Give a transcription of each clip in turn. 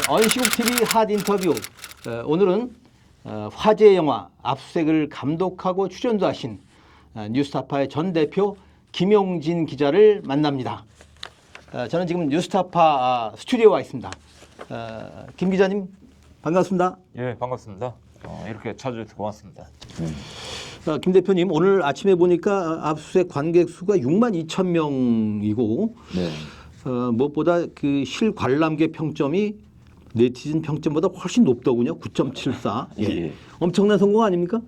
언시국 TV 핫 인터뷰. 오늘은 화제 영화 압수수색을 감독하고 출연도 하신 뉴스타파의 전 대표 김용진 기자를 만납니다. 저는 지금 뉴스타파 스튜디오에 와 있습니다. 김 기자님 반갑습니다. 예, 반갑습니다. 이렇게 찾아주셔서 고맙습니다. 김 대표님, 오늘 아침에 보니까 압수수색 관객 수가 6만 2천 명이고 네. 무엇보다 그 실관람객 평점이 네티즌 평점보다 훨씬 높더군요. 9.74. 예. 엄청난 성공 아닙니까?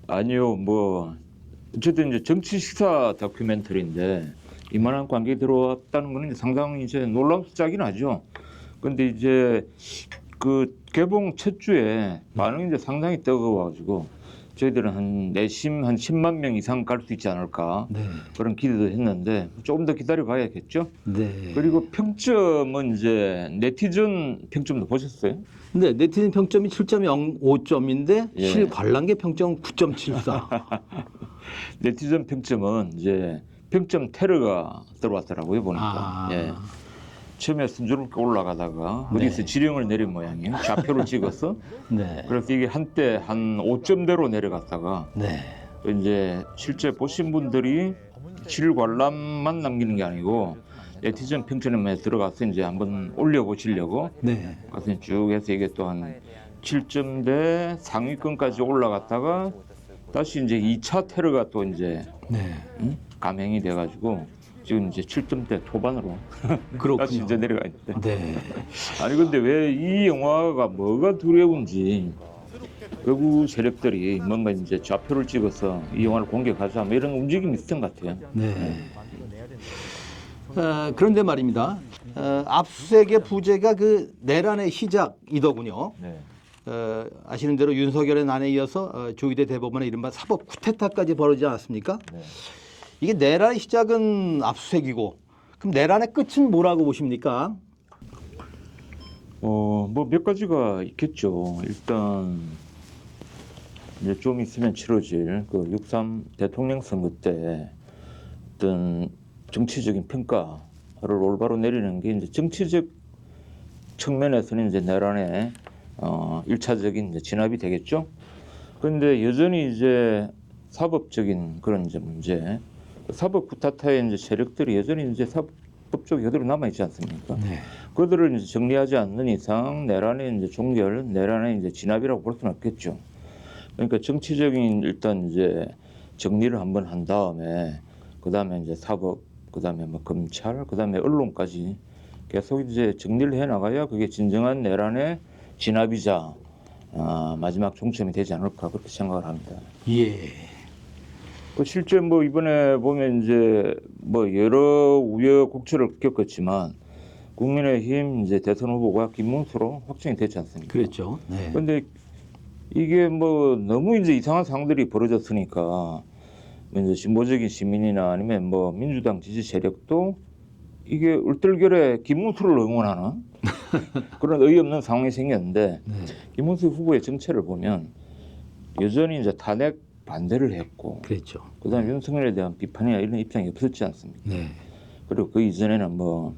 아니요, 뭐 어쨌든 이제 정치 시사 다큐멘터리인데 이만한 관객이 들어왔다는 거는 상당히 이제 놀라운 숫자긴 하죠. 근데 이제 그 개봉 첫 주에 반응이 이제 상당히 뜨거워가지고 저희들은 한 내심 한 10만 명 이상 갈 수 있지 않을까 그런 기대도 했는데 조금 더 기다려 봐야겠죠. 네. 그리고 평점은 이제 네티즌 평점도 보셨어요? 근데 네티즌 평점이 7.05점인데 예. 실관람객 평점 9.74. 네티즌 평점은 이제 평점 테러가 들어왔더라고요 보니까. 예. 처음에 순조롭게 올라가다가 어디서 지령을 내린 모양이에요. 좌표를 찍어서. 네. 그래서 이게 한때 한 5점대로 내려갔다가 네. 또 이제 실제 보신 분들이 실관람만 남기는 게 아니고 네티즌 평점에 들어가서 이제 한번 올려보시려고 네. 가서 쭉 해서 이게 또 한 7점대 상위권까지 올라갔다가 다시 이제 2차 테러가 또 이제 감행이 돼가지고 지금 이제 7점대 초반으로 다시 이제 내려가 있는데. 네. 아니 근데 왜 이 영화가 뭐가 두려운지 극우 세력들이 뭔가 이제 좌표를 찍어서 이 영화를 공격하자 뭐 이런 움직임이 있었던 것 같아요. 네. 그런데 말입니다. 압수수색의 부재가 그 내란의 시작이더군요. 네. 아시는 대로 윤석열의 난에 이어서 조희대 대법원의 이른바 사법 쿠데타까지 벌어지지 않았습니까? 네. 이게 내란의 시작은 압수수색이고 그럼 내란의 끝은 뭐라고 보십니까? 뭐 몇 가지가 있겠죠. 일단 이제 좀 있으면 치러질 그 6.3 대통령 선거 때 어떤 정치적인 평가를 올바로 내리는 게 이제 정치적 측면에서는 이제 내란의 1차적인 이제 진압이 되겠죠. 그런데 여전히 이제 사법적인 그런 이제 문제, 사법 쿠데타의 이제 세력들이 여전히 이제 사법적으로 그대로 남아 있지 않습니까? 네. 그들을 이제 정리하지 않는 이상 내란의 이제 종결, 내란의 이제 진압이라고 볼 수는 없겠죠. 그러니까 정치적인 일단 이제 정리를 한번 한 다음에 그 다음에 이제 사법, 그 다음에 뭐 검찰, 그 다음에 언론까지 계속 이제 정리를 해 나가야 그게 진정한 내란의 진압이자 마지막 종점이 되지 않을까 그렇게 생각을 합니다. 예. 그 실제 뭐 이번에 보면 이제 뭐 여러 우여곡절을 겪었지만 국민의힘 이제 대선 후보가 김문수로 확정이 됐지 않습니까? 그랬죠. 네. 그런데 이게 뭐 너무 이제 이상한 상황들이 벌어졌으니까 뭐 이제 진보적인 시민이나 아니면 뭐 민주당 지지 세력도 이게 얼떨결에 김문수를 응원하는 그런 어이없는 상황이 생겼는데 김문수 후보의 정체를 보면 여전히 이제 탄핵 반대를 했고 그랬죠. 그다음에 윤석열에 대한 비판이나 이런 입장이 없었지 않습니까? 네. 그리고 그 이전에는 뭐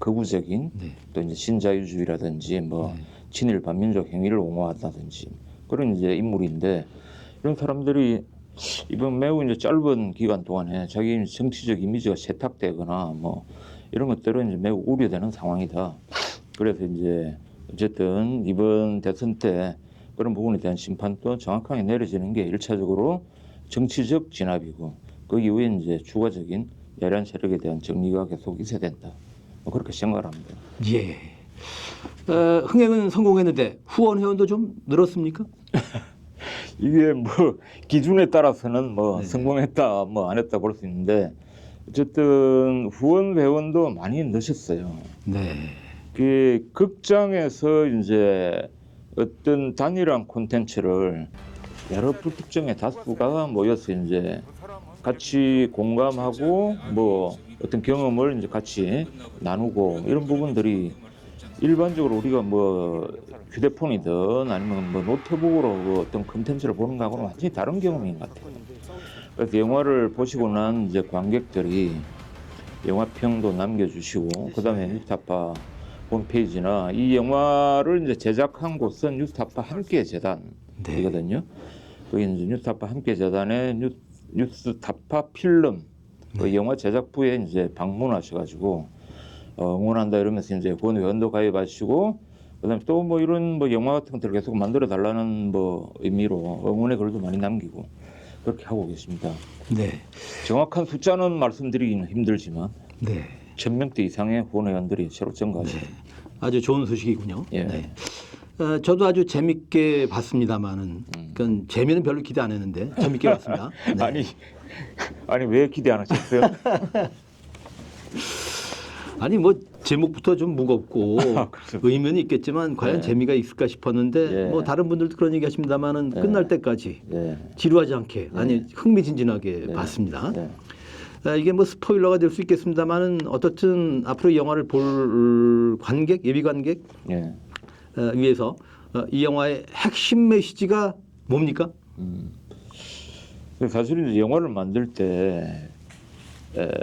극우적인 또 이제 신자유주의라든지 뭐 친일 반민족 행위를 옹호한다든지 그런 이제 인물인데 이런 사람들이 이번 매우 이제 짧은 기간 동안에 자기 정치적 이미지가 세탁되거나 뭐 이런 것들은 이제 매우 우려되는 상황이다. 그래서 이제 어쨌든 이번 대선 때 그런 부분에 대한 심판도 정확하게 내려지는 게 1차적으로 정치적 진압이고 그 이후에 이제 추가적인 내란 세력에 대한 정리가 계속 있어야 된다. 뭐 그렇게 생각을 합니다. 예. 흥행은 성공했는데 후원 회원도 좀 늘었습니까? 이게 뭐 기준에 따라서는 뭐 성공했다 뭐 안 했다 볼 수 있는데 어쨌든 후원 회원도 많이 넣으셨어요. 네. 그 극장에서 이제 어떤 단일한 콘텐츠를 여러 불특정의 다수가 모여서 이제 같이 공감하고 뭐 어떤 경험을 이제 같이 나누고 이런 부분들이 일반적으로 우리가 뭐 휴대폰이든 아니면 뭐 노트북으로 뭐 어떤 콘텐츠를 보는 거하고는 완전히 다른 경험인 것 같아요. 그래서 영화를 보시고 난 이제 관객들이 영화평도 남겨주시고 그다음에 뉴스타파 홈페이지나 이 영화를 이제 제작한 곳은 뉴스타파 함께 재단이거든요. 거기 이제 뉴스타파 함께 재단의 뉴스타파 필름 그 영화 제작부에 이제 방문하셔가지고 응원한다 이러면서 이제 후원회원도 가입하시고 그다음에 또 뭐 이런 뭐 영화 같은 것들을 계속 만들어 달라는 뭐 의미로 응원의 글도 많이 남기고 그렇게 하고 계십니다. 네. 정확한 숫자는 말씀드리기는 힘들지만 네. 1000명대 이상의 후원회원들이 새로 증가하십니다. 아주 좋은 소식이군요. 예. 네. 저도 아주 재밌게 봤습니다만은, 그건 재미는 별로 기대 안 했는데 재밌게 봤습니다. 네. 아니 왜 기대 안 하셨어요? 아니 뭐 제목부터 좀 무겁고 그렇죠. 의미는 있겠지만 과연 네. 재미가 있을까 싶었는데 예. 뭐 다른 분들도 그런 얘기 하십니다만은 끝날 때까지 예. 지루하지 않게 아니 흥미진진하게 봤습니다. 네. 이게 뭐 스포일러가 될 수 있겠습니다만은 어떻든 앞으로 이 영화를 볼 관객 예비 관객 예. 위해서 이 영화의 핵심 메시지가 뭡니까? 사실은 이제 영화를 만들 때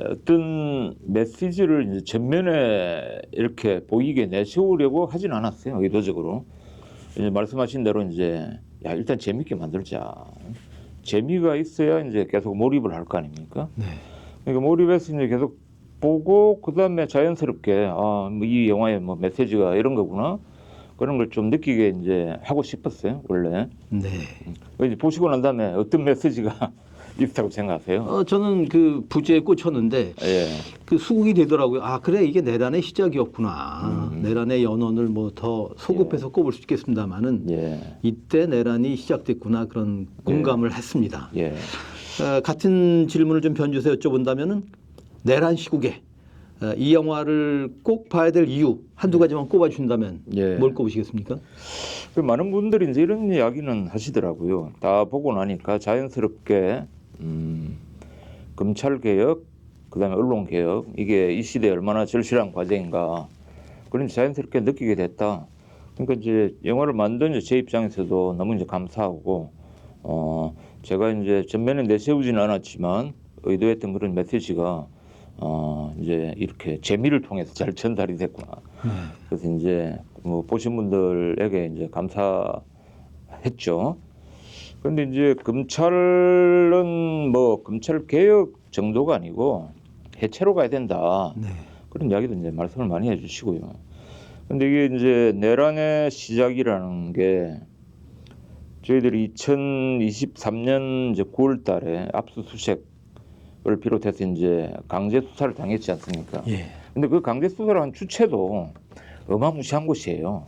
어떤 메시지를 이제 전면에 이렇게 보이게 내세우려고 하진 않았어요. 의도적으로. 이제 말씀하신 대로 이제 야 일단 재밌게 만들자. 재미가 있어야 이제 계속 몰입을 할 거 아닙니까? 네. 그러니까 몰입해서 이제 계속 보고 그 다음에 자연스럽게 뭐 이 영화의 뭐 메시지가 이런 거구나 그런 걸 좀 느끼게 이제 하고 싶었어요 원래. 네. 이제 보시고 난 다음에 어떤 메시지가 있다고 생각하세요? 저는 그 부제에 꽂혔는데 예. 그 수긍이 되더라고요. 아 그래 이게 내란의 시작이었구나. 내란의 연원을 뭐 더 소급해서 꼽을 수 있겠습니다만은 예. 이때 내란이 시작됐구나 그런 공감을 했습니다. 예. 같은 질문을 좀 변주해서 여쭤본다면은 내란 시국에 이 영화를 꼭 봐야 될 이유 한두 가지만 꼽아주신다면 예. 뭘 꼽으시겠습니까? 그 많은 분들이 이제 이런 이야기는 하시더라고요. 다 보고 나니까 자연스럽게 검찰 개혁, 그다음에 언론 개혁 이게 이 시대에 얼마나 절실한 과제인가 그런 자연스럽게 느끼게 됐다. 그러니까 이제 영화를 만든 제 입장에서도 너무 이제 감사하고 제가 이제 전면에 내세우지는 않았지만 의도했던 그런 메시지가 이제 이렇게 재미를 통해서 잘 전달이 됐구나. 그래서 이제 뭐 보신 분들에게 이제 감사했죠. 그런데 이제 검찰은 뭐 검찰 개혁 정도가 아니고 해체로 가야 된다. 네. 그런 이야기도 이제 말씀을 많이 해주시고요. 근데 이게 이제 내란의 시작이라는 게 저희들이 2023년 이제 9월달에 압수수색을 비롯해서 이제 강제 수사를 당했지 않습니까? 예. 근데 그 강제 수사를 한 주체도 어마무시한 곳이에요.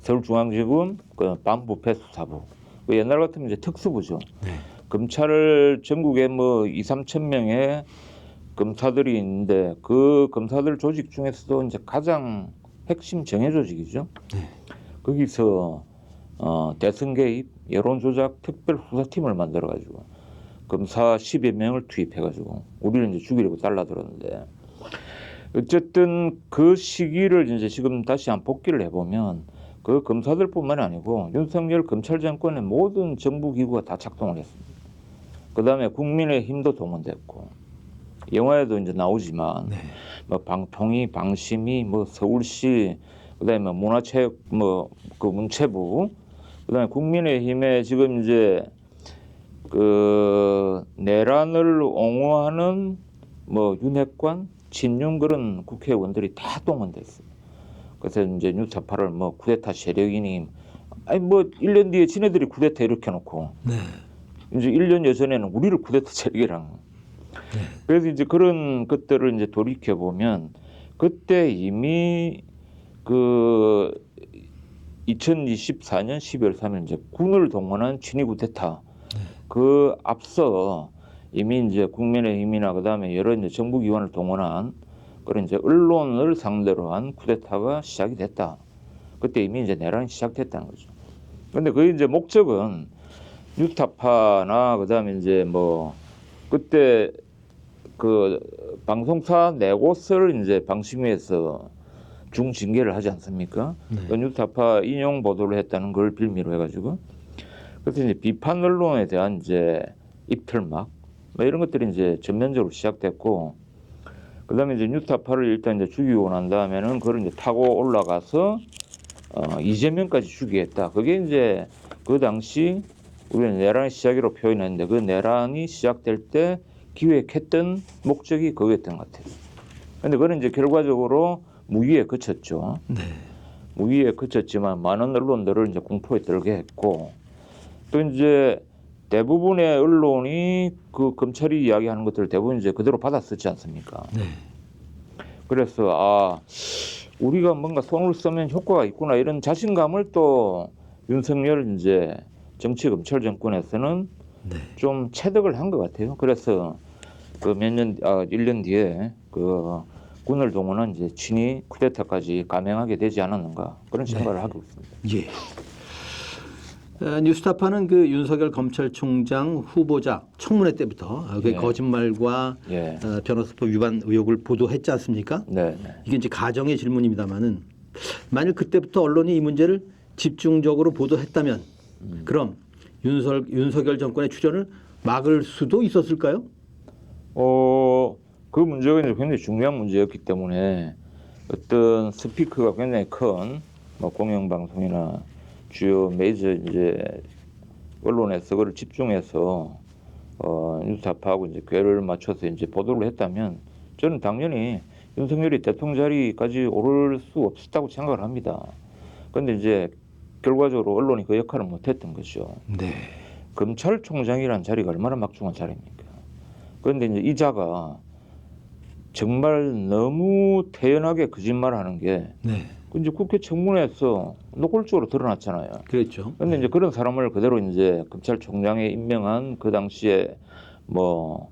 서울중앙지검 그 반부패수사부. 그 옛날 같으면 이제 특수부죠. 네. 검찰 전국에 뭐 2~3천 명의 검사들이 있는데 그 검사들 조직 중에서도 이제 가장 핵심 정예 조직이죠. 네. 거기서 대선 개입, 여론 조작 특별 수사팀을 만들어 가지고 검사 10여 명을 투입해 가지고 우리를 이제 죽이려고 달라들었는데 어쨌든 그 시기를 이제 지금 다시 한 복기를 해보면 그 검사들뿐만이 아니고 윤석열 검찰 정권의 모든 정부 기구가 다 작동을 했습니다. 그다음에 국민의힘도 동원됐고 영화에도 이제 나오지만 네. 뭐 방통위, 방심위, 뭐 서울시, 그다음에 문화체육, 뭐 그 문체부, 그다음에 국민의힘에 지금 이제 그 내란을 옹호하는 뭐 윤핵관, 친윤 그런 국회의원들이 다 동원됐어요. 그래서 이제 뉴스타파를 뭐 쿠데타 세력이니 아니 뭐 1년 뒤에 지네들이 쿠데타 일으켜 놓고 네. 이제 1년여 전에는 우리를 쿠데타 세력이랑 그래서 이제 그런 것들을 이제 돌이켜 보면 그때 이미 그 2024년 12월 3일 이제 군을 동원한 친위 쿠데타 그 앞서 이미 이제 국민의힘이나 그다음에 여러 이제 정부 기관을 동원한 그런 이제 언론을 상대로 한 쿠데타가 시작이 됐다. 그때 이미 이제 내란이 시작됐다는 거죠. 그런데 그 이제 목적은 뉴스타파나 그다음에 이제 뭐 그때 그 방송사 네 곳을 이제 방심위에서 중징계를 하지 않습니까? 네. 그 뉴스타파 인용 보도를 했다는 걸 빌미로 해가지고 그래서 이제 비판 언론에 대한 이제 입틀막 뭐 이런 것들이 이제 전면적으로 시작됐고 그다음에 이제 뉴스타파를 일단 이제 죽이고 난 다음에는 그걸 이제 타고 올라가서 이재명까지 죽이겠다. 그게 이제 그 당시 우리는 내란의 시작이라고 표현했는데 그 내란이 시작될 때 기획했던 목적이 그거였던 것 같아요. 근데 그건 이제 결과적으로 무기에 그쳤죠. 네. 무기에 그쳤지만 많은 언론들을 이제 공포에 떨게 했고 또 이제 대부분의 언론이 그 검찰이 이야기하는 것들을 대부분 이제 그대로 받아쓰지 않습니까? 네. 그래서 우리가 뭔가 손을 쓰면 효과가 있구나 이런 자신감을 또 윤석열 이제 정치 검찰 정권에서는 네. 좀 체득을 한 것 같아요. 그래서 그 1년 뒤에 그 군을 동원한 이제 친위 쿠데타까지 감행하게 되지 않았는가 그런 생각을 하고 있습니다. 예. 뉴스타파는 그 윤석열 검찰총장 후보자 청문회 때부터 그 예. 거짓말과 예. 변호사법 위반 의혹을 보도했지 않습니까? 네. 이게 이제 가정의 질문입니다만은 만일 그때부터 언론이 이 문제를 집중적으로 보도했다면 그럼 윤석열 정권의 출현을 막을 수도 있었을까요? 그 문제가 이제 굉장히 중요한 문제였기 때문에 어떤 스피커가 굉장히 큰 뭐 공영방송이나 주요 메이저 이제 언론에서 그걸 집중해서 뉴스타파하고 이제 궤를 맞춰서 이제 보도를 했다면 저는 당연히 윤석열이 대통령 자리까지 오를 수 없었다고 생각을 합니다. 그런데 이제 결과적으로 언론이 그 역할을 못했던 거죠. 네. 검찰총장이라는 자리가 얼마나 막중한 자리입니까? 그런데 이제 이자가 정말 너무 태연하게 거짓말하는 게 네. 이제 국회 청문회에서 노골적으로 드러났잖아요. 그렇죠. 그런데 이제 그런 사람을 그대로 이제 검찰총장에 임명한 그 당시에 뭐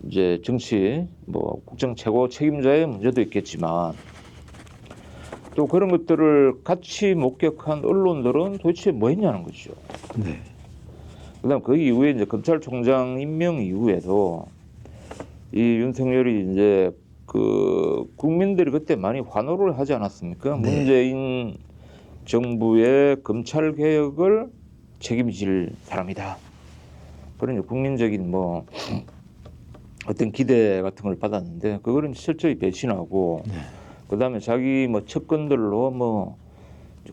이제 정치 뭐 국정 최고 책임자의 문제도 있겠지만 또 그런 것들을 같이 목격한 언론들은 도대체 뭐 했냐는 거죠. 네. 그다음 그 이후에 이제 검찰총장 임명 이후에도 이 윤석열이 이제 그 국민들이 그때 많이 환호를 하지 않았습니까? 네. 문재인 정부의 검찰 개혁을 책임질 사람이다. 그런 이제 국민적인 뭐 어떤 기대 같은 걸 받았는데 그거는 철저히 배신하고 네. 그다음에 자기 뭐 측근들로 뭐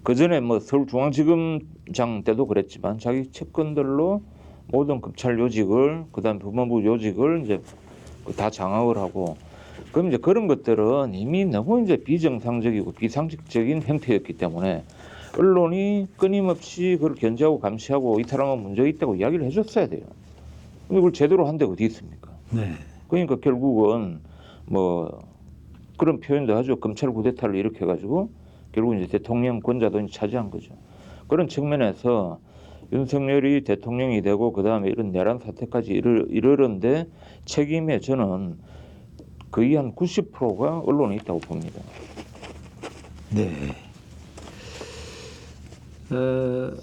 그전에 뭐 서울중앙지검장 때도 그랬지만 자기 측근들로 모든 검찰 요직을 그다음에 법무부 요직을 이제 다 장악을 하고 그럼 이제 그런 것들은 이미 너무 이제 비정상적이고 비상식적인 형태였기 때문에 언론이 끊임없이 그걸 견제하고 감시하고 이 사람은 문제가 있다고 이야기를 해줬어야 돼요. 근데 그걸 제대로 한 데가 어디 있습니까? 네. 그러니까 결국은 뭐 그런 표현도 하죠. 검찰 쿠데타를 일으켜가지고 결국 이제 대통령 권자도 이제 차지한 거죠. 그런 측면에서 윤석열이 대통령이 되고 그 다음에 이런 내란 사태까지 이르는데 책임에 저는 거의 한 90%가 언론에 있다고 봅니다. 네.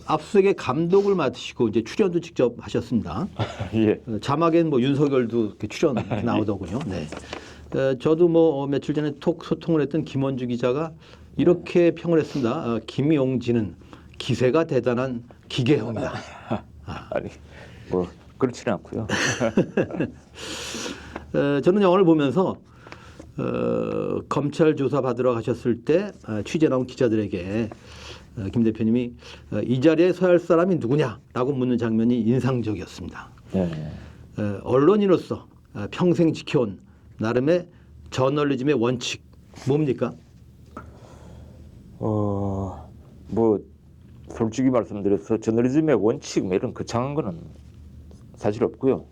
압수수색의 감독을 맡으시고 이제 출연도 직접 하셨습니다. 예. 자막엔 뭐 윤석열도 이렇게 출연 이렇게 나오더군요. 네. 저도 뭐 며칠 전에 톡 소통을 했던 김원주 기자가 이렇게 평을 했습니다. 김용진은 기세가 대단한 기계형이다. 아니 뭐 그렇지는 않고요. 저는 영화를 보면서 검찰 조사 받으러 가셨을 때 취재 나온 기자들에게 김 대표님이 이 자리에 서야 할 사람이 누구냐라고 묻는 장면이 인상적이었습니다. 네. 언론인으로서 평생 지켜온 나름의 저널리즘의 원칙 뭡니까? 뭐 솔직히 말씀드려서 저널리즘의 원칙 뭐 이런 거창한 거는 사실 없고요.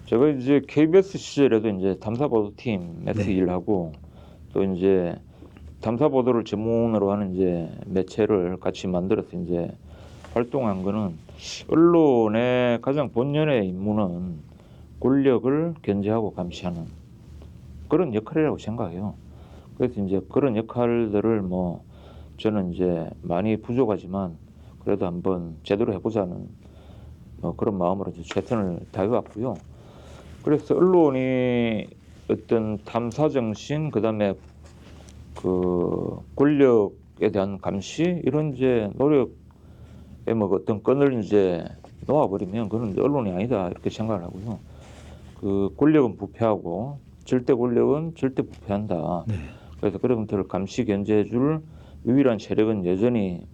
제가 이제 KBS 시절에도 이제 탐사보도팀에서 네. 일하고 또 이제 탐사보도를 전문으로 하는 이제 매체를 같이 만들어서 이제 활동한 거는 언론의 가장 본연의 임무는 권력을 견제하고 감시하는 그런 역할이라고 생각해요. 그래서 이제 그런 역할들을 뭐 저는 이제 많이 부족하지만 그래도 한번 제대로 해보자는 뭐 그런 마음으로 이제 최선을 다해왔고요. 그래서 언론이 어떤 탐사 정신, 그다음에 그 권력에 대한 감시 이런 이제 노력에 뭐 어떤 건을 이제 놓아버리면 그건 언론이 아니다 이렇게 생각을 하고요. 그 권력은 부패하고 절대 권력은 절대 부패한다. 네. 그래서 그런 것들을 감시 견제해줄 유일한 세력은 여전히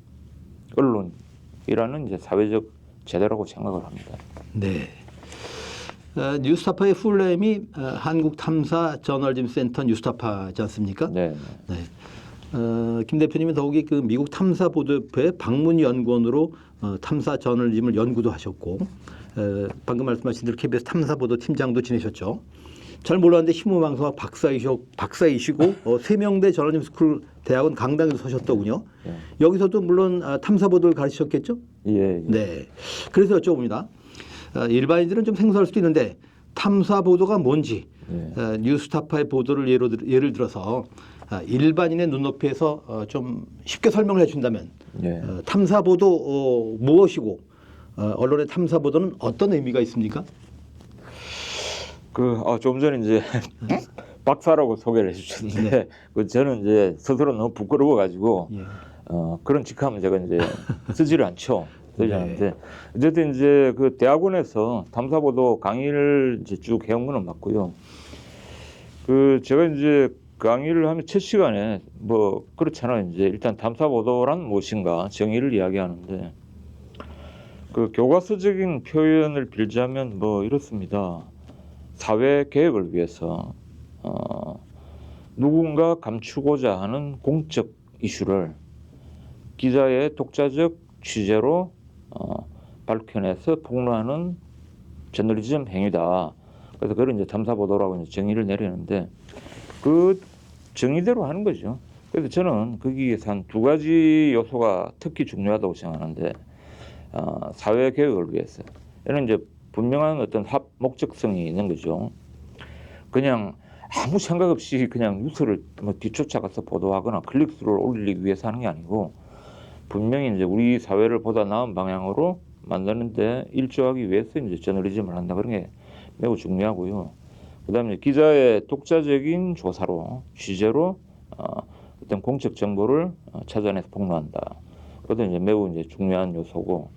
언론이라는 이제 사회적 제도라고 생각을 합니다. 네. 뉴스타파의 풀네임이 한국탐사저널리즘센터 뉴스타파지 않습니까? 네. 네. 김 대표님은 더욱이 그 미국 탐사보도협회 방문연구원으로 탐사 저널리즘을 연구도 하셨고 방금 말씀하신 대로 KBS 탐사보도 팀장도 지내셨죠. 잘 몰랐는데 신문방송학 박사이시고 세명대 저널리즘 스쿨 대학원 강당에도 서셨더군요. 네. 여기서도 물론 탐사보도를 가르치셨겠죠? 예. 네. 그래서 여쭤봅니다. 일반인들은 좀 생소할 수도 있는데 탐사보도가 뭔지 뉴스타파의 보도를 예를 들어서 일반인의 눈높이에서 좀 쉽게 설명을 해준다면 탐사보도 무엇이고 언론의 탐사보도는 어떤 의미가 있습니까? 좀 전에 이제 박사라고 소개를 해주셨는데 저는 이제 스스로 너무 부끄러워가지고 그런 직함은 제가 이제 쓰지를 않죠. 쓰지 않는데 어쨌든 이제 그 대학원에서 탐사보도 강의를 이제 쭉 해온 거는 맞고요. 그 제가 이제 강의를 하면 첫 시간에 뭐 그렇잖아요. 이제 일단 탐사보도란 무엇인가 정의를 이야기하는데 그 교과서적인 표현을 빌자면 뭐 이렇습니다. 사회 개혁을 위해서 누군가 감추고자 하는 공적 이슈를 기자의 독자적 취재로 밝혀내서 폭로하는 저널리즘 행위다. 그래서 그걸 이제 탐사보도라고 이제 정의를 내리는데 그 정의대로 하는 거죠. 그래서 저는 거기에서 한 두 가지 요소가 특히 중요하다고 생각하는데 사회 개혁을 위해서 이는 이제 분명한 어떤 목적성이 있는 거죠. 그냥 아무 생각 없이 그냥 뉴스를 뭐 뒤쫓아가서 보도하거나 클릭수를 올리기 위해서 하는 게 아니고 분명히 이제 우리 사회를 보다 나은 방향으로 만드는데 일조하기 위해서 이제 저널리즘을 한다. 그런 게 매우 중요하고요. 그다음에 기자의 독자적인 조사로 취재로 어떤 공적 정보를 찾아내서 폭로한다. 그것도 이제 매우 이제 중요한 요소고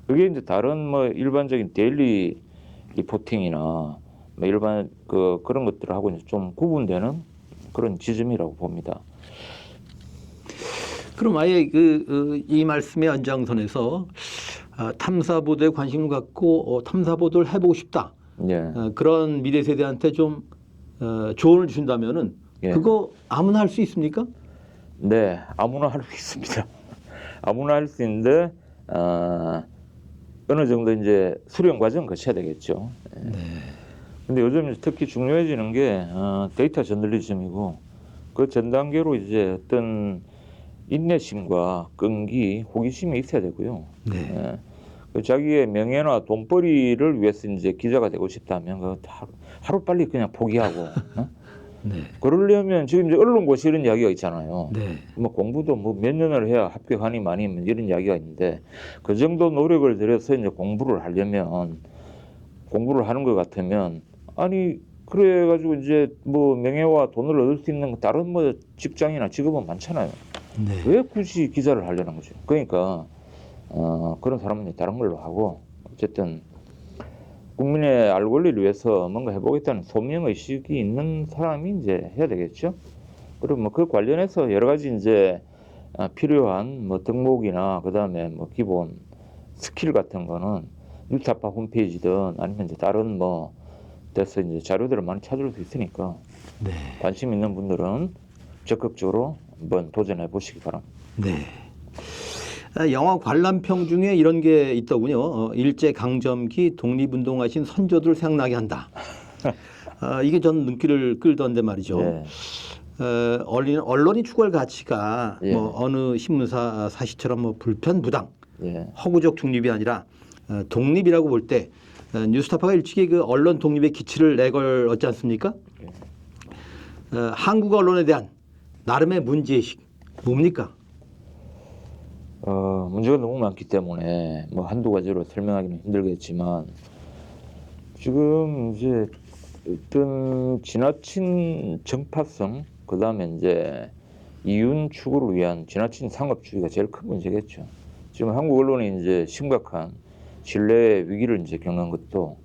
그게 이제 다른 뭐 일반적인 데일리 리포팅이나 뭐 일반 그런 것들하고 이제 좀 구분되는 그런 지점이라고 봅니다. 그럼 아예 이 말씀의 연장선에서 탐사보도에 관심을 갖고 탐사보도를 해보고 싶다. 그런 미래 세대한테 좀 조언을 주신다면은 그거 아무나 할 수 있습니까? 네, 아무나 할 수 있습니다. 아무나 할 수 있는데 어느 정도 이제 수련 과정 거쳐야 되겠죠. 근데 요즘 특히 중요해지는 게 데이터 저널리즘이고 그 전 단계로 이제 어떤 인내심과 끈기, 호기심이 있어야 되고요. 자기의 명예나 돈벌이를 위해서 이제 기자가 되고 싶다면 하루 빨리 그냥 포기하고. 그러려면 지금 이제 언론고시 이런 이야기가 있잖아요. 뭐 공부도 뭐 몇 년을 해야 합격하니 많이 이런 이야기가 있는데 그 정도 노력을 들여서 이제 공부를 하려면 공부를 하는 것 같으면 아니 그래가지고 이제 뭐 명예와 돈을 얻을 수 있는 다른 뭐 직장이나 직업은 많잖아요. 왜 굳이 기자를 하려는 거죠? 그러니까 그런 사람은 다른 걸로 하고 어쨌든 국민의 알 권리를 위해서 뭔가 해보겠다는 소명 의식이 있는 사람이 이제 해야 되겠죠. 그리고 뭐 그 관련해서 여러 가지 이제 필요한 뭐 덕목이나 그다음에 뭐 기본 스킬 같은 거는 뉴스타파 홈페이지든 아니면 이제 다른 뭐 데서 이제 자료들을 많이 찾을 수 있으니까 관심 있는 분들은 적극적으로 한번 도전해 보시기 바랍니다. 영화 관람평 중에 이런 게 있더군요. 일제 강점기 독립운동하신 선조들 생각나게 한다. 이게 전 눈길을 끌던데 말이죠. 언론이 추구할 가치가 뭐 어느 신문사 사시처럼 뭐 불편부당, 허구적 중립이 아니라 독립이라고 볼 때 뉴스타파가 일찍이 그 언론 독립의 기치를 내걸었지 않습니까? 한국 언론에 대한 나름의 문제의식 뭡니까? 문제가 너무 많기 때문에 뭐 한두 가지로 설명하기는 힘들겠지만 지금 이제 어떤 지나친 정파성 그다음에 이제 이윤 추구를 위한 지나친 상업주의가 제일 큰 문제겠죠. 지금 한국 언론이 이제 심각한 신뢰 위기를 이제 겪는 것도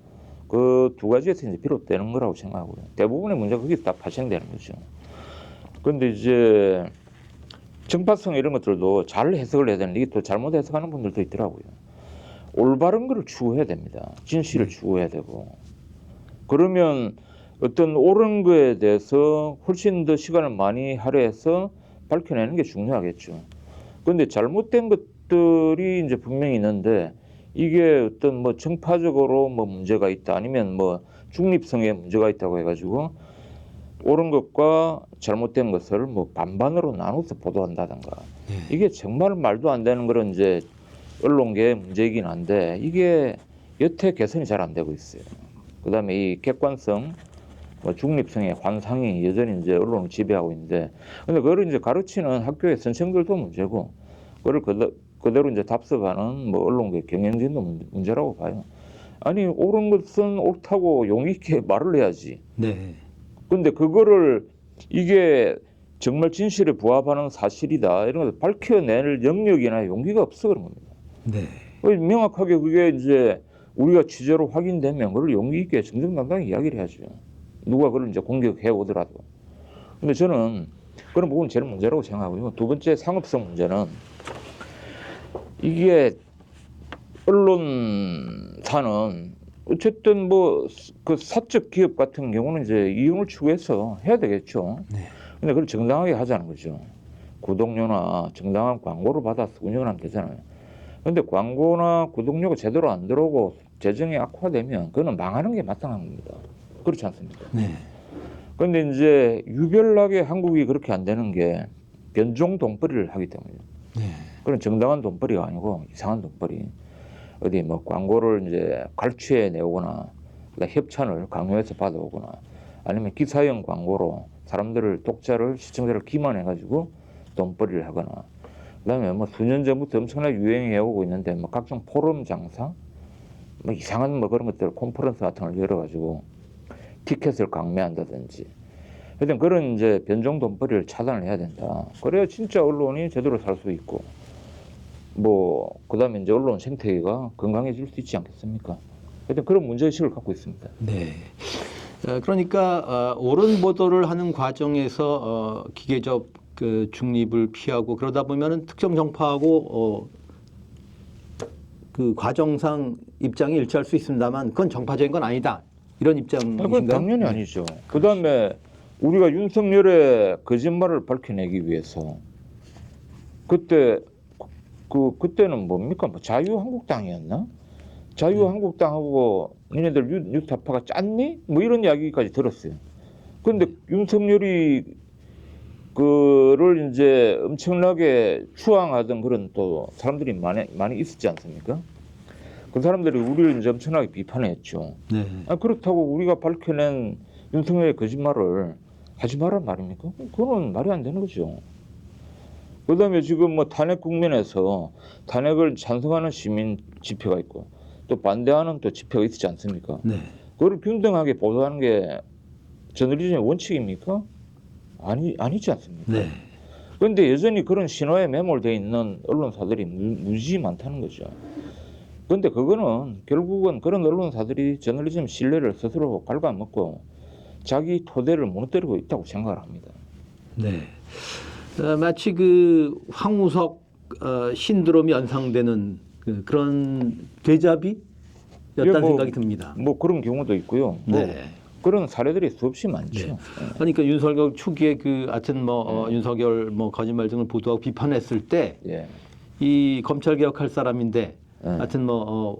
그 두 가지에서 이제 비롯되는 거라고 생각하고요. 대부분의 문제가 거기서 다 파생되는 거죠. 그런데 이제 정파성 이런 것들도 잘 해석을 해야 되는데 이게 또 잘못 해석하는 분들도 있더라고요. 올바른 거를 추구해야 됩니다. 진실을 추구해야 되고. 그러면 어떤 옳은 거에 대해서 훨씬 더 시간을 많이 할애해서 밝혀내는 게 중요하겠죠. 그런데 잘못된 것들이 이제 분명히 있는데 이게 어떤 뭐 정파적으로 뭐 문제가 있다 아니면 뭐 중립성에 문제가 있다고 해가지고 옳은 것과 잘못된 것을 뭐 반반으로 나눠서 보도한다든가 이게 정말 말도 안 되는 그런 이제 언론계의 문제이긴 한데 이게 여태 개선이 잘 안 되고 있어요. 그다음에 이 객관성, 뭐 중립성의 환상이 여전히 이제 언론을 지배하고 있는데, 근데 그걸 이제 가르치는 학교의 선생들도 문제고, 그걸 그대로 이제 답습하는 뭐 언론계 경영진도 문제라고 봐요. 아니 옳은 것은 옳다고 용기 있게 말을 해야지. 네. 근데 그거를 이게 정말 진실에 부합하는 사실이다 이런 것을 밝혀낼 영역이나 용기가 없어 그런 겁니다. 네. 명확하게 그게 이제 우리가 취재로 확인되면 그걸 용기 있게 정정당당히 이야기를 해야죠. 누가 그걸 이제 공격해 오더라도. 근데 저는 그런 부분이 제일 문제라고 생각하고요. 두 번째 상업성 문제는 이게 언론사는 어쨌든 뭐 그 사적 기업 같은 경우는 이제 이용을 추구해서 해야 되겠죠. 네. 근데 그걸 정당하게 하자는 거죠. 구독료나 정당한 광고를 받아서 운영을 하면 되잖아요. 근데 광고나 구독료가 제대로 안 들어오고 재정이 악화되면 그거는 망하는 게 마땅한 겁니다. 그렇지 않습니까? 네. 근데 이제 유별나게 한국이 그렇게 안 되는 게 변종 돈벌이를 하기 때문이에요. 네. 그런 정당한 돈벌이가 아니고 이상한 돈벌이. 어디 뭐 광고를 이제 갈취해 내오거나 협찬을 강요해서 받아오거나 아니면 기사형 광고로 사람들을 독자를 시청자를 기만해가지고 돈벌이를 하거나 그다음에 뭐 수년 전부터 엄청나게 유행해 오고 있는데 뭐 각종 포럼 장사 뭐 이상한 뭐 그런 것들 콘퍼런스 같은 걸 열어가지고 티켓을 강매한다든지 하여튼 그런 이제 변종 돈벌이를 차단을 해야 된다. 그래야 진짜 언론이 제대로 살 수 있고 뭐 그다음에 이제 언론 생태계가 건강해질 수 있지 않겠습니까? 하여튼 그런 문제의식을 갖고 있습니다. 네. 그러니까 옳은 보도를 하는 과정에서 기계적 그 중립을 피하고 그러다 보면은 특정 정파하고 그 과정상 입장이 일치할 수 있습니다만 그건 정파적인 건 아니다. 이런 입장이신가요? 그건 당연히 아니죠. 그다음에 우리가 윤석열의 거짓말을 밝혀내기 위해서 그때는 뭡니까? 뭐 자유한국당이었나? 자유한국당하고 니네들 뉴스타파가 짰니? 뭐 이런 이야기까지 들었어요. 그런데 윤석열이 그를 이제 엄청나게 추앙하던 그런 또 사람들이 많이 있었지 않습니까? 그 사람들이 우리를 이제 엄청나게 비판했죠. 네. 그렇다고 우리가 밝혀낸 윤석열의 거짓말을 하지 말란 말입니까? 그거는 말이 안 되는 거죠. 그다음에 지금 뭐 탄핵 국면에서 탄핵을 찬성하는 시민 지표가 있고 또 반대하는 또 지표가 있지 않습니까? 네. 그걸 균등하게 보도하는 게 저널리즘의 원칙입니까? 아니지 않습니까? 네. 그런데 여전히 그런 신호에 매몰되어 있는 언론사들이 무지 많다는 거죠. 그런데 그거는 결국은 그런 언론사들이 저널리즘 신뢰를 스스로 갉아먹고 자기 토대를 무너뜨리고 있다고 생각을 합니다. 네. 마치 그 황우석 신드롬이 연상되는 그런 되잡이였다는 생각이 듭니다. 뭐 그런 경우도 있고요. 네. 그런 사례들이 수없이 많죠. 네. 그러니까 윤석열 초기에 하여튼 윤석열 거짓말 등을 보도하고 비판했을 때 이 검찰 개혁할 사람인데 하여튼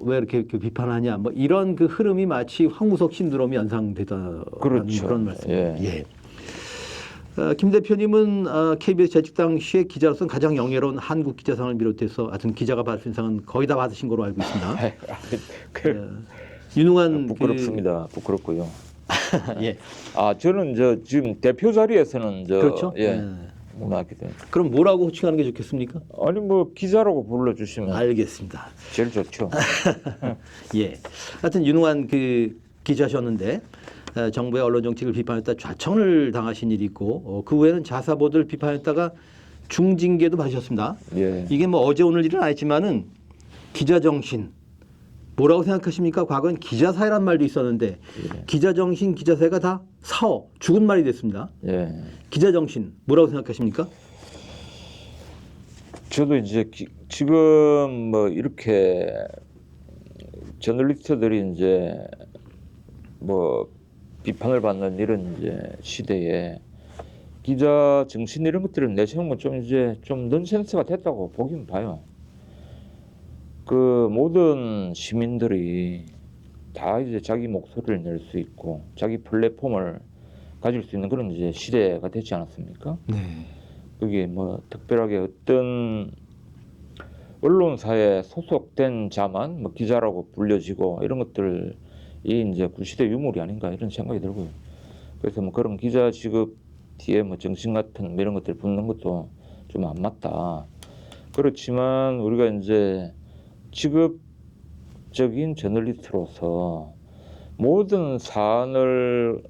왜 이렇게 비판하냐 이런 그 흐름이 마치 황우석 신드롬이 연상되다 그렇죠. 그런 말씀입니다. 예. 김 대표님은 KBS 재직 당시에 기자로서는 가장 영예로운 한국 기자상을 비롯해서 하여튼 기자가 받을 수 있는 상은 거의 다 받으신 거로 알고 있습니다. 유능한 부끄럽습니다. 부끄럽고요. 예. 저는 지금 대표 자리에서는 그렇죠. 그럼 뭐라고 호칭하는 게 좋겠습니까? 아니 뭐 기자라고 불러주시면 알겠습니다. 제일 좋죠. 예. 하여튼 유능한 기자셨는데 정부의 언론 정책을 비판했다 좌청을 당하신 일이 있고 그 후에는 자사 보도를 비판했다가 중징계도 받으셨습니다. 예. 이게 어제 오늘 일은 아니지만은 기자 정신 뭐라고 생각하십니까? 과거엔 기자사회란 말도 있었는데 예. 기자정신, 기자사회가 다 사어, 죽은 말이 됐습니다. 예. 기자정신 뭐라고 생각하십니까? 저도 이제 지금 뭐 이렇게 저널리스트들이 이제 뭐 비판을 받는 이런 이제 시대에 기자 정신 이런 것들을 내세우는 건 좀 이제 좀 넌센스가 됐다고 보긴 봐요. 그 모든 시민들이 다 이제 자기 목소리를 낼 수 있고 자기 플랫폼을 가질 수 있는 그런 이제 시대가 되지 않았습니까? 네. 그게 뭐 특별하게 어떤 언론사에 소속된 자만 뭐 기자라고 불려지고 이런 것들이 이제 구시대 유물이 아닌가 이런 생각이 들고요. 그래서 뭐 그런 기자 직업 뒤에 뭐 정신 같은 뭐 이런 것들 붙는 것도 좀 안 맞다. 그렇지만 우리가 이제 직업적인 저널리스트로서 모든 사안을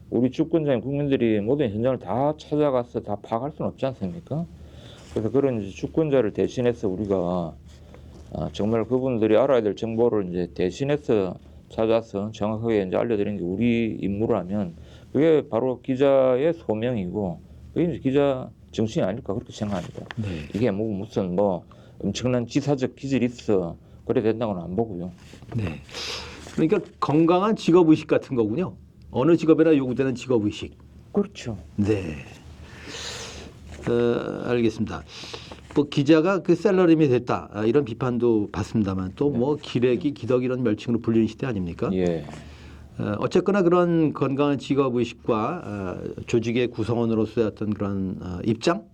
우리 주권자인 국민들이 모든 현장을 다 찾아가서 다 파악할 수는 없지 않습니까? 그래서 그런 이제 주권자를 대신해서 우리가 정말 그분들이 알아야 될 정보를 이제 대신해서 찾아서 정확하게 이제 알려드리는 게 우리 임무라면 그게 바로 기자의 소명이고 그게 이제 기자 정신이 아닐까 그렇게 생각합니다. 네. 이게 뭐 무슨 뭐 엄청난 지사적 기질이 있어 그래 된다고는 안 보고요. 네. 그러니까 건강한 직업의식 같은 거군요. 어느 직업에나 요구되는 직업의식. 그렇죠. 네. 알겠습니다. 뭐 기자가 그 셀러리맨이 됐다 이런 비판도 받습니다만 또 뭐 기레기, 기덕 이런 멸칭으로 불리는 시대 아닙니까? 예. 어쨌거나 그런 건강한 직업의식과 조직의 구성원으로서의 어떤 그런 입장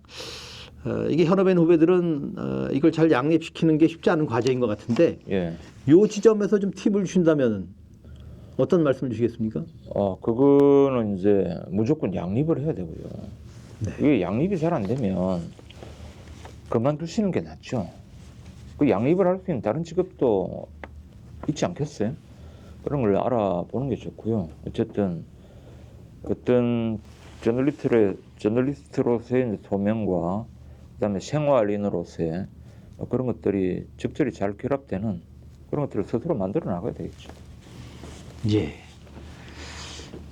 이게 현업인 후배들은 이걸 잘 양립시키는 게 쉽지 않은 과제인 것 같은데 예. 요 지점에서 좀 팁을 주신다면 어떤 말씀을 주시겠습니까? 그거는 이제 무조건 양립을 해야 되고요. 네. 이게 양립이 잘 안 되면 그만두시는 게 낫죠. 그 양립을 할 수 있는 다른 직업도 있지 않겠어요? 그런 걸 알아보는 게 좋고요. 어쨌든 어떤 저널리스트로서의 소명과 그다음에 생활인으로서의 그런 것들이 적절히 잘 결합되는 그런 것들을 스스로 만들어 나가야 되겠죠. 예.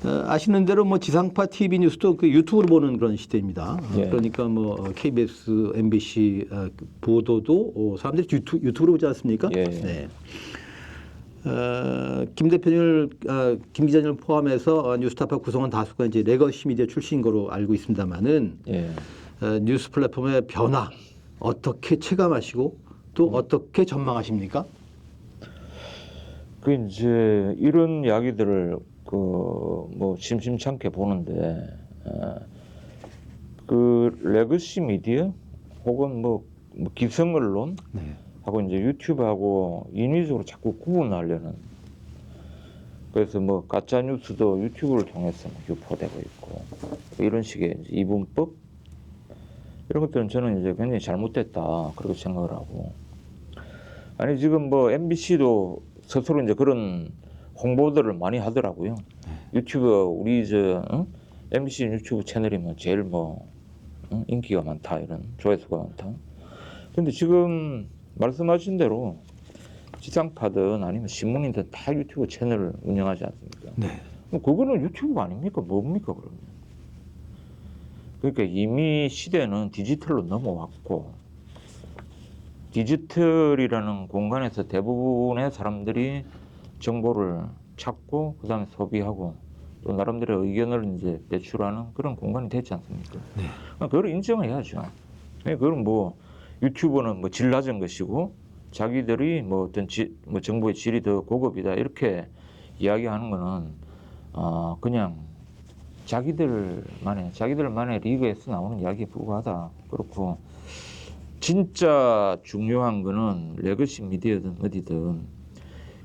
아시는 대로 뭐 지상파 TV 뉴스도 그 유튜브로 보는 그런 시대입니다. 예. 그러니까 뭐 KBS, MBC 보도도 사람들이 유튜브로 보지 않습니까? 예. 네. 김 대표님을 김 기자님을 포함해서 뉴스타파 구성원 다수가 이제 레거시 미디어 출신인 거로 알고 있습니다만은 예. 뉴스 플랫폼의 변화 어떻게 체감하시고 또 어떻게 전망하십니까? 그 이제 이런 이야기들을 뭐 심심찮게 보는데 그 레거시 미디어 혹은 뭐 기성 언론 네. 하고 이제 유튜브하고 인위적으로 자꾸 구분하려는 그래서 뭐 가짜 뉴스도 유튜브를 통해서 유포되고 있고 이런 식의 이제 이분법 이런 것들은 저는 이제 굉장히 잘못됐다 그렇게 생각을 하고 아니 지금 뭐 MBC도 스스로 이제 그런 홍보들을 많이 하더라고요. 유튜브 우리 MBC 유튜브 채널이면 제일 뭐 인기가 많다 이런 조회수가 많다. 근데 지금 말씀하신 대로 지상파든 아니면 신문이든 다 유튜브 채널을 운영하지 않습니까? 네. 뭐 그거는 유튜브가 아닙니까? 뭡니까 그러면? 그러니까 이미 시대는 디지털로 넘어왔고 디지털이라는 공간에서 대부분의 사람들이 정보를 찾고 그다음에 소비하고 또 나름대로 의견을 이제 배출하는 그런 공간이 되지 않습니까? 네. 그걸 인정해야죠. 그건 뭐 유튜브는 뭐 질 낮은 것이고 자기들이 뭐 어떤 뭐 정보의 질이 더 고급이다 이렇게 이야기하는 거는 그냥 자기들만의 리그에서 나오는 이야기에 불과하다. 그렇고 진짜 중요한 거는 레거시 미디어든 어디든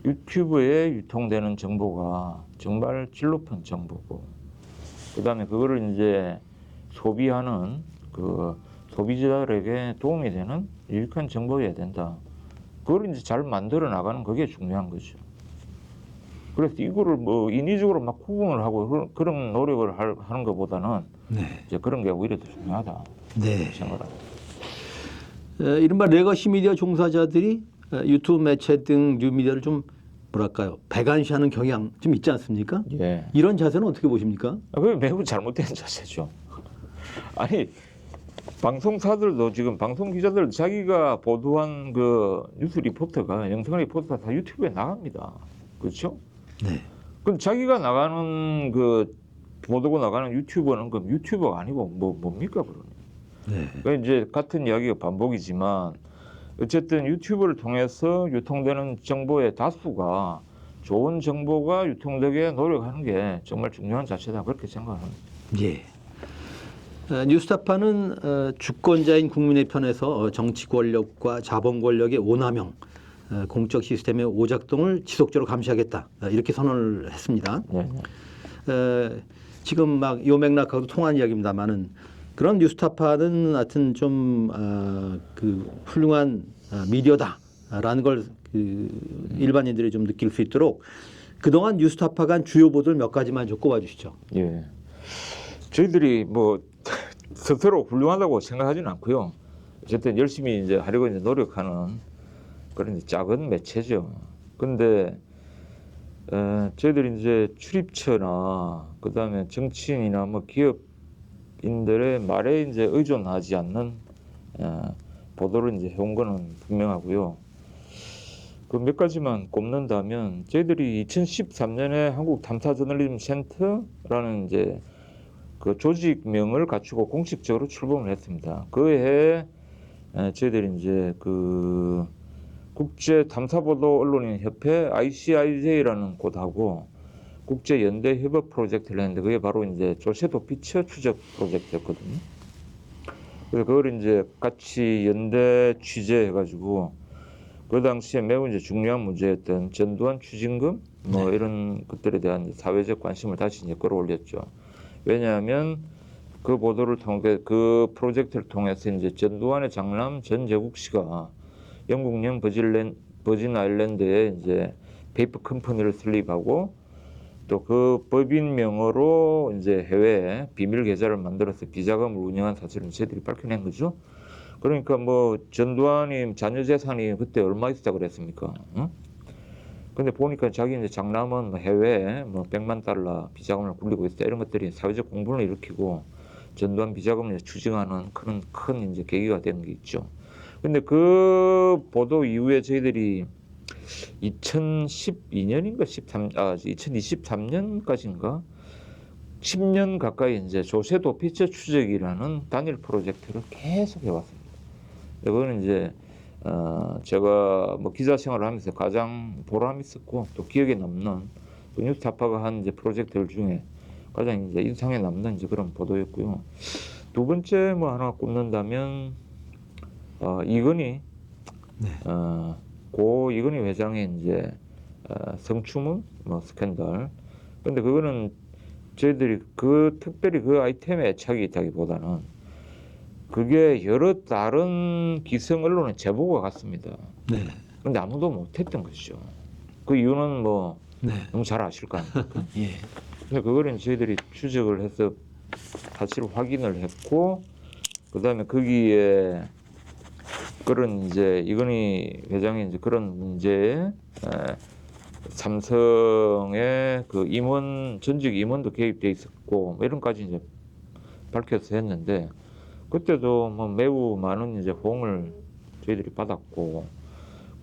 유튜브에 유통되는 정보가 정말 질 높은 정보고 그다음에 그거를 이제 소비하는 그 소비자들에게 도움이 되는 유익한 정보여야 된다. 그걸 이제 잘 만들어 나가는 그게 중요한 거죠. 그래서 이거를 뭐 인위적으로 막 구분을 하고 그런 노력을 하는 것보다는 네. 이제 그런 게 오히려 더 중요하다. 네. 생각합니다. 이른바 레거시 미디어 종사자들이 유튜브 매체 등 뉴미디어를 좀 뭐랄까요, 배관시하는 경향 좀 있지 않습니까? 예. 이런 자세는 어떻게 보십니까? 그게 매우 잘못된 자세죠. 아니 방송사들도 지금 방송 기자들 자기가 보도한 그 뉴스 리포터가 영상 리포터가 다 유튜브에 나갑니다. 그렇죠? 네. 그럼 자기가 나가는 그 보도가 나가는 유튜버는 그 유튜버가 아니고 뭡니까 그러니? 네. 그러니까 이제 같은 이야기가 반복이지만 어쨌든 유튜브를 통해서 유통되는 정보의 다수가 좋은 정보가 유통되게 노력하는 게 정말 중요한 자체다 그렇게 생각합니다. 예. 뉴스타파는 주권자인 국민의 편에서 정치 권력과 자본 권력의 오남용, 공적 시스템의 오작동을 지속적으로 감시하겠다 이렇게 선언을 했습니다. 네. 지금 막 요 맥락하고도 통한 이야기입니다만은 그런 뉴스타파는 하여튼 좀 그 훌륭한 미디어다라는 걸 그 일반인들이 좀 느낄 수 있도록 그동안 뉴스타파가 한 주요 보도를 몇 가지만 좀 꼽아주시죠. 예. 저희들이 뭐 스스로 훌륭하다고 생각하지는 않고요. 어쨌든 열심히 이제 하려고 이제 노력하는 그런 이제 작은 매체죠. 근데 저희들이 이제 출입처나 그다음에 정치인이나 뭐 기업인들의 말에 이제 의존하지 않는 보도를 이제 해온 거는 분명하고요. 그 몇 가지만 꼽는다면 저희들이 2013년에 한국 탐사 저널리즘 센터라는 이제 그 조직명을 갖추고 공식적으로 출범을 했습니다. 그 해에 저희들이 이제 그 국제 탐사보도 언론인 협회 ICIJ라는 곳하고 국제 연대 협업 프로젝트를 했는데 그게 바로 이제 조세도 피처 추적 프로젝트였거든요. 그래서 그걸 이제 같이 연대 취재해가지고 그 당시에 매우 이제 중요한 문제였던 전두환 추징금 뭐 이런 것들에 대한 사회적 관심을 다시 이제 끌어올렸죠. 왜냐하면 그 보도를 통해 그 프로젝트를 통해서 이제 전두환의 장남 전재국 씨가 영국령 버진 아일랜드에 이제 페이퍼 컴퍼니를 설립하고 또 그 법인 명의로 이제 해외에 비밀 계좌를 만들어서 비자금을 운영한 사실을 저희들이 밝혀낸 거죠. 그러니까 뭐 전두환이 자녀 재산이 그때 얼마 있었다 그랬습니까? 응? 근데 보니까 자기 이제 장남은 뭐 해외에 뭐 100만 달러 비자금을 굴리고 있다 이런 것들이 사회적 공분을 일으키고 전두환 비자금을 추징하는 그런 큰 이제 계기가 된 게 있죠. 근데 그 보도 이후에 저희들이 2012년인가 2023년까지인가 10년 가까이 이제 조세도 피처 추적이라는 단일 프로젝트를 계속 해왔습니다. 그거는 이제 제가 뭐 기자 생활을 하면서 가장 보람 있었고 또 기억에 남는 또 뉴스타파가 한 이제 프로젝트들 중에 가장 이제 인상에 남는 이제 그런 보도였고요. 두 번째 뭐 하나 꼽는다면 이건희 고 이건희 회장의 이제 성추문 뭐 스캔들. 근데 그거는 저희들이 그 특별히 그 아이템에 애착이 있다기보다는 그게 여러 다른 기성 언론의 제보가 갔습니다. 네. 근데 아무도 못했던 것이죠. 그 이유는 뭐 너무 잘 아실 거 아닙니까? 예. 근데 그거는 저희들이 추적을 해서 사실 확인을 했고, 그 다음에 거기에 그런 이제 이건희 회장의 이제 그런 문제에 삼성의 그 임원 전직 임원도 개입돼 있었고 뭐 이런까지 이제 밝혀서 했는데. 그때도 뭐 매우 많은 이제 호응을 저희들이 받았고,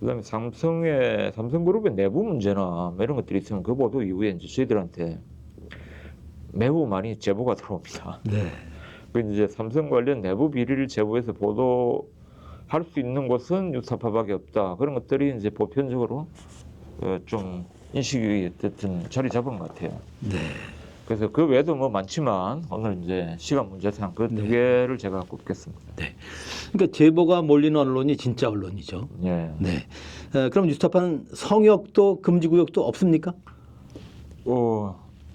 그다음에 삼성그룹의 내부 문제나 뭐 이런 것들이 있으면 그 보도 이후에 이제 저희들한테 매우 많이 제보가 들어옵니다. 네. 그 이제 삼성 관련 내부 비리를 제보해서 보도할 수 있는 곳은 뉴스타파밖에 없다. 그런 것들이 이제 보편적으로 좀 인식이 어쨌든 자리 잡은 것 같아요. 네. 그래서 그 외에도 뭐 많지만 오늘 이제 시간 문제상 그 두 개를 제가 꼽겠습니다. 네. 그러니까 제보가 몰리는 언론이 진짜 언론이죠. 예. 네. 그럼 뉴스타파는 성역도 금지구역도 없습니까?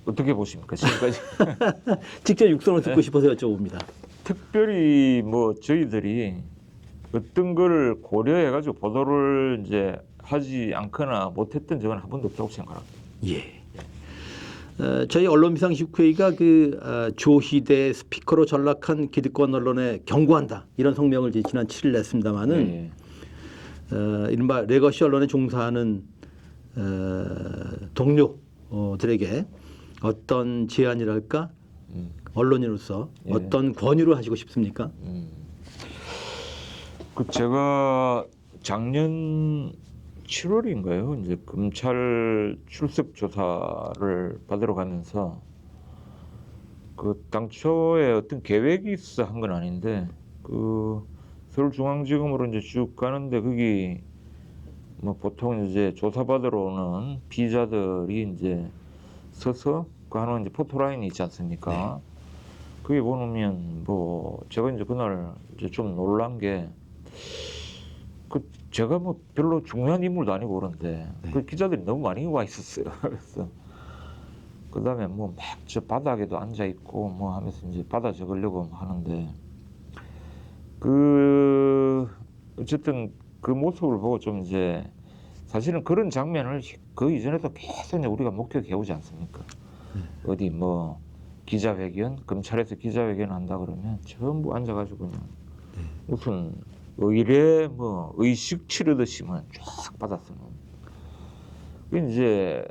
어떻게 보십니까 지금까지? 직접 육성을 듣고 싶어서 여쭤봅니다. 특별히 뭐 저희들이 어떤 걸 고려해가지고 보도를 이제 하지 않거나 못했던 적은 한 번도 없다고 생각합니다. 예. 저희 언론비상식회의가 조희대 스피커로 전락한 기득권 언론에 경고한다 이런 성명을 지난 7일 냈습니다마는 이른바 레거시 언론에 종사하는 동료들에게 어떤 제안이랄까 언론인으로서 예. 어떤 권유를 하시고 싶습니까? 그 제가 작년 7월인가요? 이제 검찰 출석 조사를 받으러 가면서 그 당초에 어떤 계획이 있어 한 건 아닌데 그 서울중앙지검으로 이제 쭉 가는데 거기 뭐 보통 이제 조사받으러 오는 피의자들이 이제 서서 그 하나 이제 포토라인이 있지 않습니까? 거기 보면 뭐 제가 이제 그날 이제 좀 놀란 게 그 제가 뭐 별로 중요한 인물도 아니고 그런데 그 기자들이 너무 많이 와 있었어요. 그래서 그다음에 뭐 막 저 바닥에도 앉아 있고 뭐 하면서 이제 받아 적으려고 하는데 그 어쨌든 그 모습을 보고 좀 이제 사실은 그런 장면을 그 이전에도 계속 이제 우리가 목격해 오지 않습니까? 어디 뭐 기자회견, 검찰에서 기자회견 한다 그러면 전부 앉아가지고 그냥 무슨 의례 뭐 의식 치르듯이만 쫙 받았어요. 이제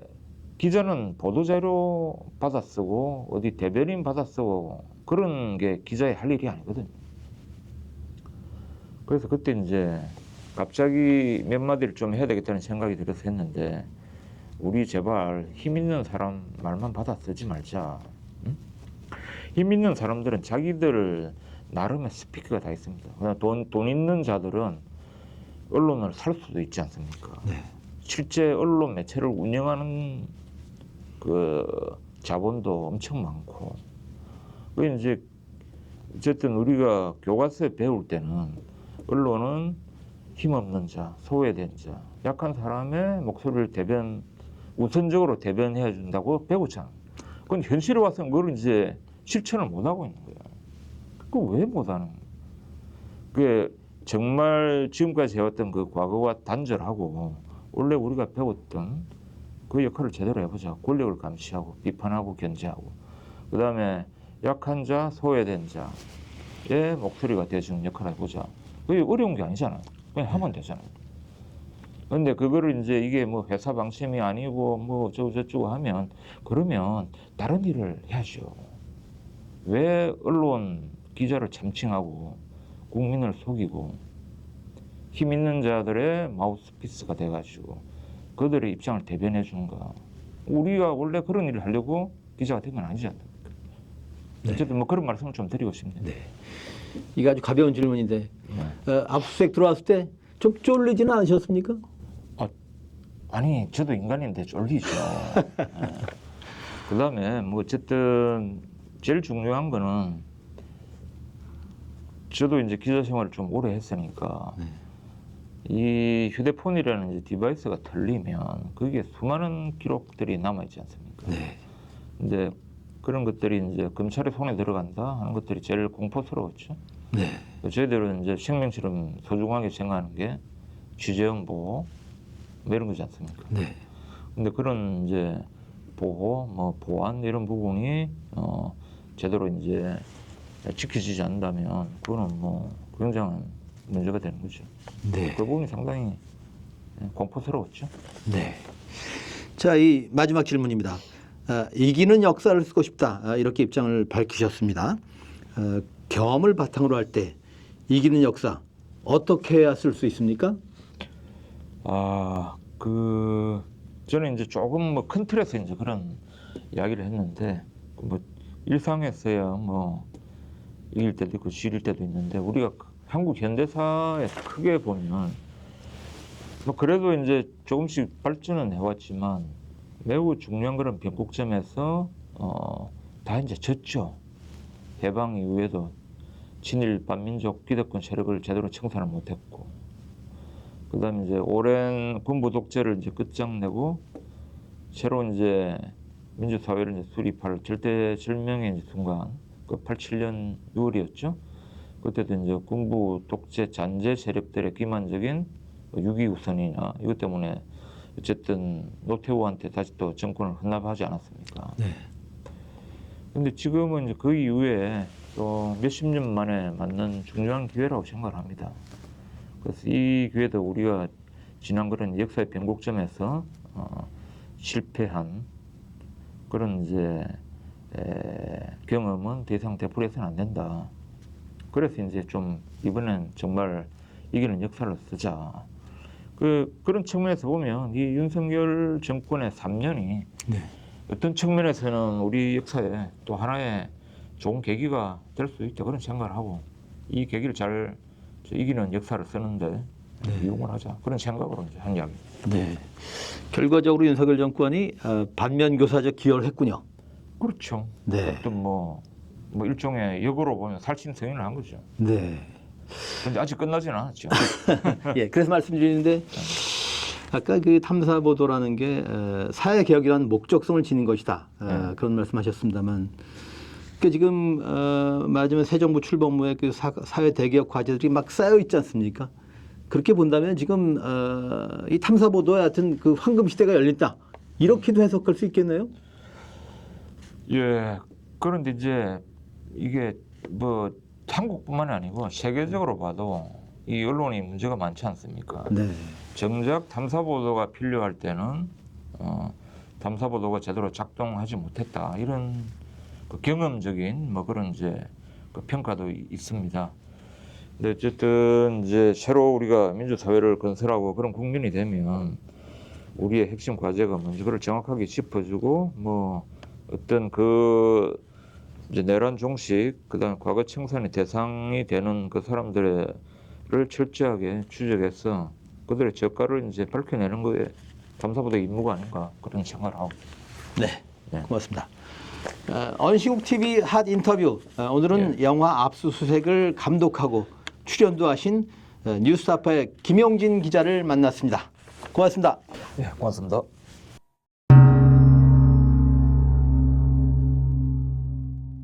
기자는 보도자료 받아 쓰고 어디 대변인 받아 쓰고 그런 게 기자의 할 일이 아니거든요. 그래서 그때 이제 갑자기 몇 마디를 좀 해야 되겠다는 생각이 들어서 했는데 우리 제발 힘 있는 사람 말만 받아 쓰지 말자. 응? 힘 있는 사람들은 자기들 나름의 스피커가 다 있습니다. 그냥 돈 있는 자들은 언론을 살 수도 있지 않습니까? 실제 언론 매체를 운영하는 그 자본도 엄청 많고. 그 이제 어쨌든 우리가 교과서에 배울 때는 언론은 힘없는 자, 소외된 자, 약한 사람의 목소리를 우선적으로 대변해 준다고 배우잖아. 근데 현실에 와서는 그걸 이제 실천을 못 하고 있는 거야. 그 왜 못 하는 거야? 그 정말 지금까지 해왔던 그 과거와 단절하고 원래 우리가 배웠던 그 역할을 제대로 해보자. 권력을 감시하고 비판하고 견제하고 그 다음에 약한 자, 소외된 자의 목소리가 되어주는 역할을 해보자. 그게 어려운 게 아니잖아요. 그냥 하면 되잖아요. 근데 그거를 이제 이게 뭐 회사 방침이 아니고 뭐 저쩌고 하면 그러면 다른 일을 해야죠. 왜 언론 기자를 참칭하고 국민을 속이고 힘 있는 자들의 마우스피스가 돼가지고 그들의 입장을 대변해 주는가? 우리가 원래 그런 일을 하려고 기자가 된 건 아니지 않습니까? 어쨌든 뭐 그런 말씀을 좀 드리고 싶네요. 이게 아주 가벼운 질문인데 압수수색 들어왔을 때 좀 쫄리지는 않으셨습니까? 아니 저도 인간인데 쫄리죠. 그다음에 뭐 어쨌든 제일 중요한 거는 저도 이제 기자 생활을 좀 오래 했으니까 이 휴대폰이라는 이제 디바이스가 털리면 거기에 수많은 기록들이 남아 있지 않습니까? 근데 그런 것들이 이제 검찰의 손에 들어간다 하는 것들이 제일 공포스러웠죠. 저희들은 이제 생명처럼 소중하게 생각하는 게 취재원 보호 뭐 이런 거지 않습니까? 근데 그런 이제 보호, 뭐 보안 이런 부분이 제대로 이제 지켜지지 않는다면 그거는 뭐 굉장한 문제가 되는 거죠. 그 부분이 상당히 공포스러웠죠. 자, 이 마지막 질문입니다. 이기는 역사를 쓰고 싶다 이렇게 입장을 밝히셨습니다. 경험을 바탕으로 할 때 이기는 역사 어떻게 해야 쓸 수 있습니까? 저는 이제 조금 뭐 큰 틀에서 이제 그런 이야기를 했는데 뭐 일상에서야 뭐 이길 때도 있고 지릴 때도 있는데 우리가 한국 현대사에서 크게 보면 뭐 그래도 이제 조금씩 발전은 해왔지만 매우 중요한 그런 변곡점에서 다 이제 졌죠. 해방 이후에도 친일 반민족 기득권 세력을 제대로 청산을 못했고, 그다음에 이제 오랜 군부 독재를 이제 끝장내고 새로운 이제 민주사회를 이제 수립할 절대절명의 순간, 그 87년 6월이었죠. 그때도 이제 군부 독재 잔재 세력들의 기만적인 6.25 우선이나 이것 때문에 어쨌든 노태우한테 다시 또 정권을 헌납하지 않았습니까? 근데 지금은 이제 그 이후에 또 몇십 년 만에 맞는 중요한 기회라고 생각을 합니다. 그래서 이 기회도 우리가 지난 그런 역사의 변곡점에서 실패한 그런 이제 경험은 더 이상 되풀이해서는 안 된다. 그래서 이제 좀 이번엔 정말 이기는 역사를 쓰자. 그런 측면에서 보면 이 윤석열 정권의 3년이 네. 어떤 측면에서는 우리 역사에 또 하나의 좋은 계기가 될 수 있다 그런 생각을 하고 이 계기를 잘 이기는 역사를 쓰는데 이용을 하자 그런 생각으로 이제 한 이야기입니다. 네. 결과적으로 윤석열 정권이 반면교사적 기여를 했군요. 그렇죠. 네. 어떤 뭐 일종의 역으로 보면 살신성인을 한 거죠. 네. 근데 아직 끝나지는 않았죠. 예, 그래서 말씀드리는데 아까 그 탐사 보도라는 게 사회 개혁이라는 목적성을 지닌 것이다. 그런 말씀하셨습니다만, 그 지금 맞으면 새 정부 출범 후에 그 사회 대개혁 과제들이 막 쌓여 있지 않습니까? 그렇게 본다면 지금 이 탐사 보도에 하여튼 그 황금 시대가 열렸다. 이렇게도 해석할 수 있겠네요. 예. 그런데 이제 이게 뭐 한국뿐만이 아니고 세계적으로 봐도 이 언론이 문제가 많지 않습니까? 네. 정작 탐사 보도가 필요할 때는 탐사 보도가 제대로 작동하지 못했다 이런 그 경험적인 뭐 그런 이제 그 평가도 있습니다. 근데 어쨌든 이제 새로 우리가 민주사회를 건설하고 그런 국민이 되면 우리의 핵심 과제가 뭔지 그걸 정확하게 짚어주고 뭐 어떤 그 이제 내란 종식 그다음 과거 청산의 대상이 되는 그 사람들을 철저하게 추적해서 그들의 저가를 이제 밝혀내는 거에 탐사보도의 임무가 아닌가 그런 생각을 하고. 네. 네. 고맙습니다. 언시국 TV 핫 인터뷰. 오늘은 영화 압수수색을 감독하고 출연도 하신 뉴스타파의 김용진 기자를 만났습니다. 고맙습니다. 네, 고맙습니다.